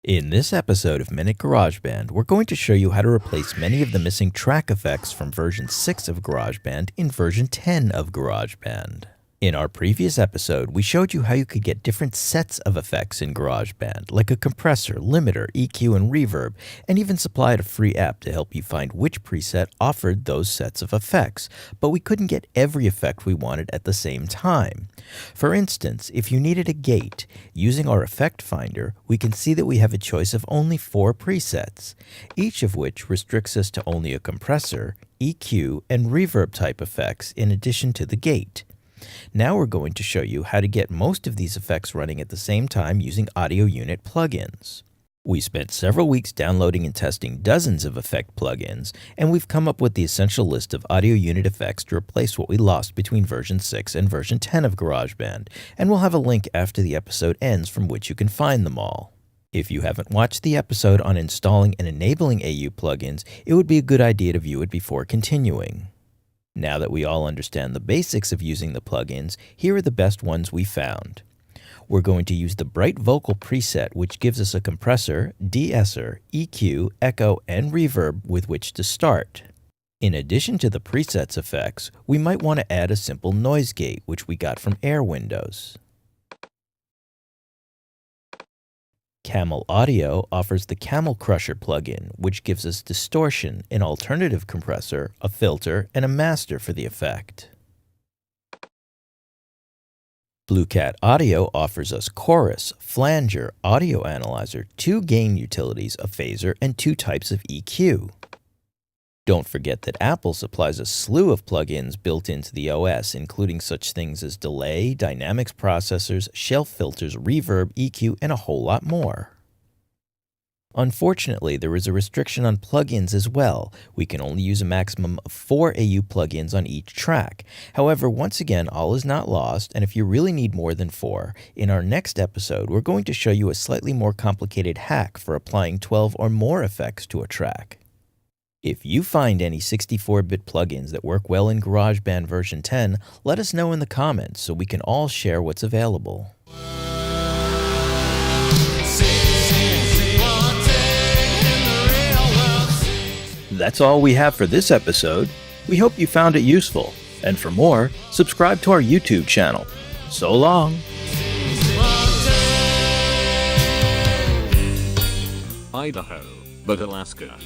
In this episode of Minute GarageBand, we're going to show you how to replace many of the missing track effects from version 6 of GarageBand in version 10 of GarageBand. In our previous episode, we showed you how you could get different sets of effects in GarageBand, like a compressor, limiter, EQ, and reverb, and even supplied a free app to help you find which preset offered those sets of effects, but we couldn't get every effect we wanted at the same time. For instance, if you needed a gate, using our effect finder, we can see that we have a choice of only 4 presets, each of which restricts us to only a compressor, EQ, and reverb type effects in addition to the gate. Now we're going to show you how to get most of these effects running at the same time using audio unit plugins. We spent several weeks downloading and testing dozens of effect plugins, and we've come up with the essential list of audio unit effects to replace what we lost between version 6 and version 10 of GarageBand, and we'll have a link after the episode ends from which you can find them all. If you haven't watched the episode on installing and enabling AU plugins, it would be a good idea to view it before continuing. Now that we all understand the basics of using the plugins, here are the best ones we found. We're going to use the Bright Vocal preset, which gives us a compressor, de-esser, EQ, echo, and reverb with which to start. In addition to the preset's effects, we might want to add a simple noise gate, which we got from Air Windows. Camel Audio offers the Camel Crusher plugin, which gives us distortion, an alternative compressor, a filter, and a master for the effect. Blue Cat Audio offers us Chorus, Flanger, Audio Analyzer, 2 gain utilities, a phaser, and 2 types of EQ. Don't forget that Apple supplies a slew of plugins built into the OS, including such things as delay, dynamics processors, shelf filters, reverb, EQ, and a whole lot more. Unfortunately, there is a restriction on plugins as well. We can only use a maximum of 4 AU plugins on each track. However, once again, all is not lost, and if you really need more than 4, in our next episode, we're going to show you a slightly more complicated hack for applying 12 or more effects to a track. If you find any 64-bit plugins that work well in GarageBand version 10, let us know in the comments so we can all share what's available. That's all we have for this episode. We hope you found it useful. And for more, subscribe to our YouTube channel. So long! Idaho, but Alaska.